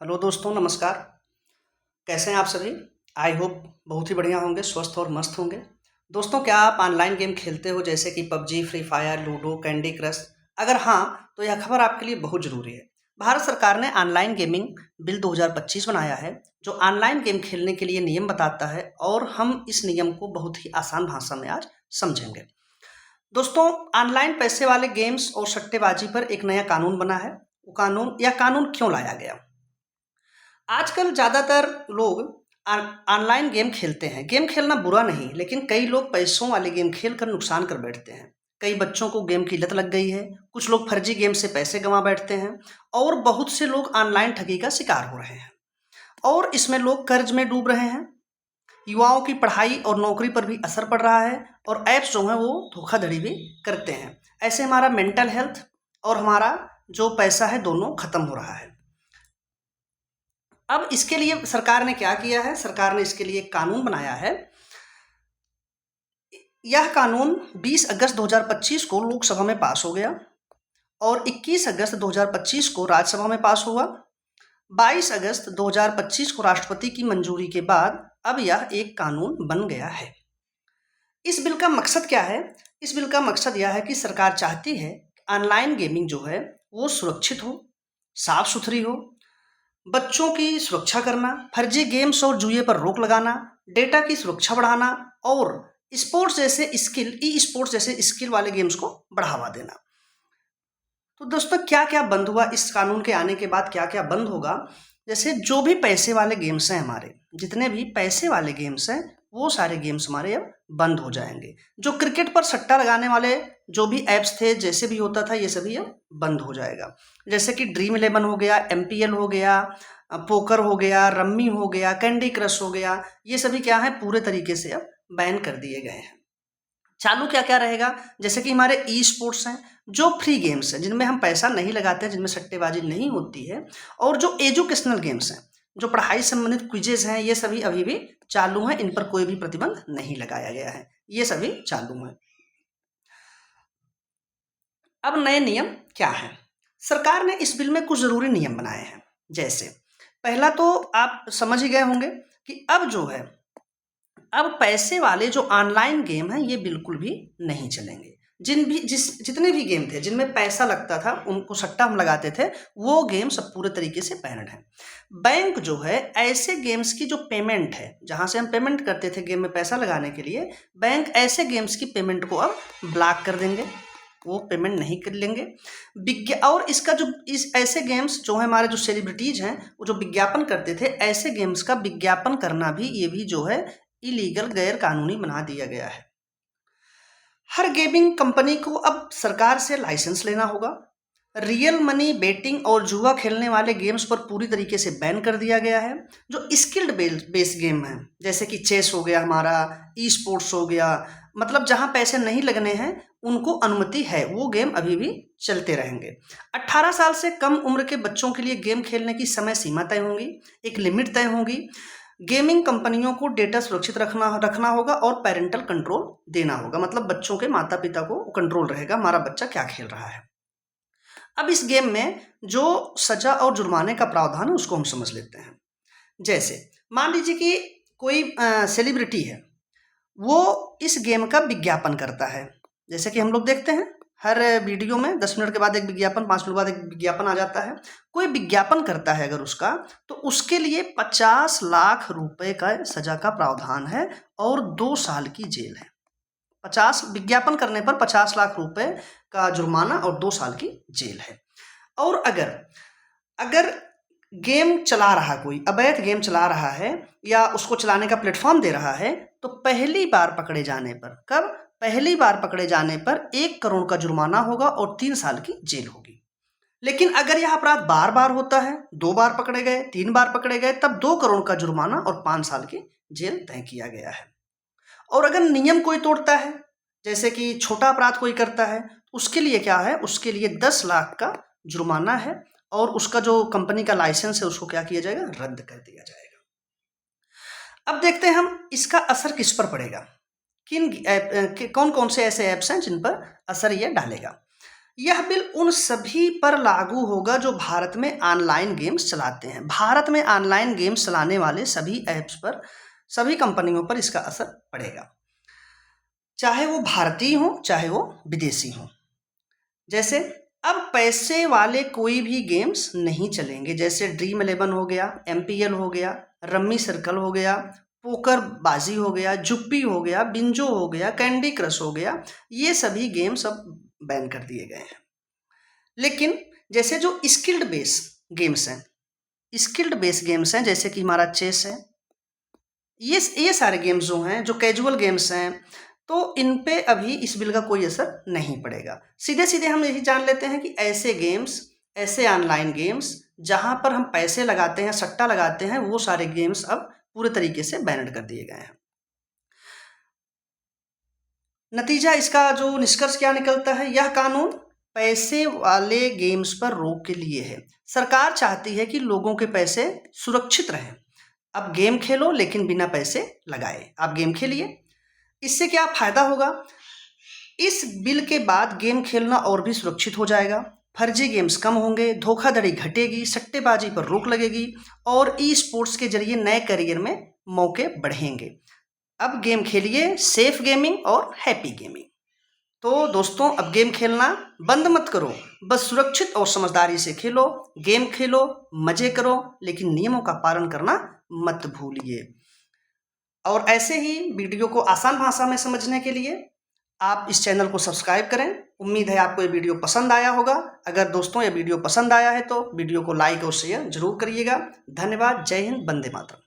Hello दोस्तों, नमस्कार। कैसे हैं आप सभी? आई होप बहुत ही बढ़िया होंगे, स्वस्थ और मस्त होंगे। दोस्तों, क्या आप ऑनलाइन गेम खेलते हो जैसे कि PUBG, free fire, ludo, candy crush? अगर हाँ, तो यह खबर आपके लिए बहुत ज़रूरी है। भारत सरकार ने ऑनलाइन गेमिंग बिल 2025 बनाया है, जो ऑनलाइन गेम खेलने के लिए नियम बताता है और हम इस नियम को बहुत ही आसान भाषा में आज समझेंगे। दोस्तों, ऑनलाइन पैसे वाले गेम्स और सट्टेबाजी पर एक नया कानून बना है। वो कानून क्यों लाया गया? आजकल ज़्यादातर लोग ऑनलाइन गेम खेलते हैं। गेम खेलना बुरा नहीं, लेकिन कई लोग पैसों वाले गेम खेल कर नुकसान कर बैठते हैं। कई बच्चों को गेम की लत लग गई है, कुछ लोग फर्जी गेम से पैसे गंवा बैठते हैं और बहुत से लोग ऑनलाइन ठगी का शिकार हो रहे हैं और इसमें लोग कर्ज में डूब रहे हैं। युवाओं की पढ़ाई और नौकरी पर भी असर पड़ रहा है और ऐप्स जो हैं वो धोखाधड़ी भी करते हैं। ऐसे हमारा मेंटल हेल्थ और हमारा जो पैसा है दोनों खत्म हो रहा है। अब इसके लिए सरकार ने क्या किया है? सरकार ने इसके लिए एक कानून बनाया है। यह कानून 20 अगस्त 2025 को लोकसभा में पास हो गया और 21 अगस्त 2025 को राज्यसभा में पास हुआ। 22 अगस्त 2025 को राष्ट्रपति की मंजूरी के बाद अब यह एक कानून बन गया है। इस बिल का मकसद क्या है? इस बिल का मकसद यह है कि सरकार चाहती है ऑनलाइन गेमिंग जो है वो सुरक्षित हो, साफ सुथरी हो, बच्चों की सुरक्षा करना, फर्जी गेम्स और जुए पर रोक लगाना, डेटा की सुरक्षा बढ़ाना और ई स्पोर्ट्स जैसे स्किल वाले गेम्स को बढ़ावा देना। तो दोस्तों, क्या क्या बंद हुआ इस कानून के आने के बाद? क्या क्या बंद होगा? जैसे जो भी पैसे वाले गेम्स हैं, हमारे जितने भी पैसे वाले गेम्स हैं वो सारे गेम्स हमारे अब बंद हो जाएंगे। जो क्रिकेट पर सट्टा लगाने वाले जो भी ऐप्स थे, जैसे भी होता था, ये सभी अब बंद हो जाएगा। जैसे कि ड्रीम इलेवन हो गया, एमपीएल हो गया, पोकर हो गया, रम्मी हो गया, कैंडी क्रश हो गया, ये सभी क्या है, पूरे तरीके से अब बैन कर दिए गए हैं। चालू क्या क्या रहेगा? जैसे कि हमारे ई स्पोर्ट्स हैं, जो फ्री गेम्स हैं, जिनमें हम पैसा नहीं लगाते हैं, जिनमें सट्टेबाजी नहीं होती है, और जो एजुकेशनल गेम्स हैं, जो पढ़ाई संबंधित क्विजेज हैं, ये सभी अभी भी चालू हैं। इन पर कोई भी प्रतिबंध नहीं लगाया गया है, ये सभी चालू हैं। अब नए नियम क्या हैं? सरकार ने इस बिल में कुछ जरूरी नियम बनाए हैं। जैसे पहला तो आप समझ ही गए होंगे कि अब जो है, अब पैसे वाले जो ऑनलाइन गेम हैं ये बिल्कुल भी नहीं चलेंगे। जितने भी गेम थे जिनमें पैसा लगता था, उनको सट्टा हम लगाते थे, वो गेम सब पूरे तरीके से बैन्ड हैं। बैंक जो है ऐसे गेम्स की जो पेमेंट है, जहां से हम पेमेंट करते थे गेम में पैसा लगाने के लिए, बैंक ऐसे गेम्स की पेमेंट को अब ब्लॉक कर देंगे, वो पेमेंट नहीं कर लेंगे। और इसका जो इस ऐसे गेम्स जो है, हमारे जो सेलिब्रिटीज हैं वो जो विज्ञापन करते थे, ऐसे गेम्स का विज्ञापन करना भी, ये भी जो है इलीगल, गैर कानूनी बना दिया गया है। हर गेमिंग कंपनी को अब सरकार से लाइसेंस लेना होगा। रियल मनी बेटिंग और जुआ खेलने वाले गेम्स पर पूरी तरीके से बैन कर दिया गया है। जो स्किल्ड बेस्ड गेम है, जैसे कि चेस हो गया, हमारा ई स्पोर्ट्स हो गया, मतलब जहां पैसे नहीं लगने हैं, उनको अनुमति है, वो गेम अभी भी चलते रहेंगे। 18 साल से कम उम्र के बच्चों के लिए गेम खेलने की समय सीमा तय होगी, एक लिमिट तय होगी। गेमिंग कंपनियों को डेटा सुरक्षित रखना होगा और पेरेंटल कंट्रोल देना होगा, मतलब बच्चों के माता पिता को कंट्रोल रहेगा हमारा बच्चा क्या खेल रहा है। अब इस गेम में जो सजा और जुर्माने का प्रावधान है उसको हम समझ लेते हैं। जैसे मान लीजिए कि कोई सेलिब्रिटी है, वो इस गेम का विज्ञापन करता है। जैसे कि हम लोग देखते हैं हर वीडियो में 10 मिनट के बाद एक विज्ञापन, 5 मिनट बाद एक विज्ञापन आ जाता है। कोई विज्ञापन करता है अगर उसका, तो उसके लिए 50 लाख रुपए का सजा का प्रावधान है और 2 साल की जेल है। 50 विज्ञापन करने पर 50 लाख रुपए का जुर्माना और 2 साल की जेल है। और अगर अगर गेम चला रहा, कोई अवैध गेम चला रहा है या उसको चलाने का प्लेटफॉर्म दे रहा है, तो पहली बार पकड़े जाने पर, कब? पहली बार पकड़े जाने पर 1 करोड़ का जुर्माना होगा और 3 साल की जेल होगी। लेकिन अगर यह अपराध बार बार होता है, 2 बार पकड़े गए, 3 बार पकड़े गए, तब 2 करोड़ का जुर्माना और 5 साल की जेल तय किया गया है। और अगर नियम कोई तोड़ता है, जैसे कि छोटा अपराध कोई करता है, उसके लिए क्या है? उसके लिए 10 लाख का जुर्माना है और उसका जो कंपनी का लाइसेंस है उसको क्या किया जाएगा? रद्द कर दिया जाएगा। अब देखते हैं हम इसका असर किस पर पड़ेगा, कौन कौन से ऐसे ऐप्स हैं जिन पर असर ये डालेगा। यह बिल उन सभी पर लागू होगा जो भारत में ऑनलाइन गेम्स चलाते हैं। भारत में ऑनलाइन गेम्स चलाने वाले सभी ऐप्स पर, सभी कंपनियों पर इसका असर पड़ेगा, चाहे वो भारतीय हो चाहे वो विदेशी हो। जैसे अब पैसे वाले कोई भी गेम्स नहीं चलेंगे, जैसे ड्रीम 11 हो गया, MPL हो गया, रम्मी सर्कल हो गया, पोकर बाजी हो गया, जुप्पी हो गया, बिंजो हो गया, कैंडी क्रश हो गया, ये सभी गेम्स अब बैन कर दिए गए हैं। लेकिन जैसे जो स्किल्ड बेस गेम्स हैं, स्किल्ड बेस गेम्स हैं, जैसे कि हमारा चेस है, ये सारे गेम्स जो हैं, जो कैजुअल गेम्स हैं, तो इन पे अभी इस बिल का कोई असर नहीं पड़ेगा। सीधे सीधे हम यही जान लेते हैं कि ऐसे गेम्स, ऐसे ऑनलाइन गेम्स जहां पर हम पैसे लगाते हैं, सट्टा लगाते हैं, वो सारे गेम्स अब पूरे तरीके से बैन कर दिए गए हैं। नतीजा इसका जो निष्कर्ष क्या निकलता है, यह कानून पैसे वाले गेम्स पर रोक के लिए है। सरकार चाहती है कि लोगों के पैसे सुरक्षित रहें। अब गेम खेलो लेकिन बिना पैसे लगाए आप गेम खेलिए। इससे क्या फायदा होगा? इस बिल के बाद गेम खेलना और भी सुरक्षित हो जाएगा, फर्जी गेम्स कम होंगे, धोखाधड़ी घटेगी, सट्टेबाजी पर रोक लगेगी और ई स्पोर्ट्स के जरिए नए करियर में मौके बढ़ेंगे। अब गेम खेलिए, सेफ गेमिंग और हैप्पी गेमिंग। तो दोस्तों, अब गेम खेलना बंद मत करो, बस सुरक्षित और समझदारी से खेलो, गेम खेलो, मजे करो, लेकिन नियमों का पालन करना मत भूलिए। और ऐसे ही वीडियो को आसान भाषा में समझने के लिए आप इस चैनल को सब्सक्राइब करें। उम्मीद है आपको ये वीडियो पसंद आया होगा। अगर दोस्तों ये वीडियो पसंद आया है तो वीडियो को लाइक और शेयर जरूर करिएगा। धन्यवाद। जय हिंद। वंदे मातरम।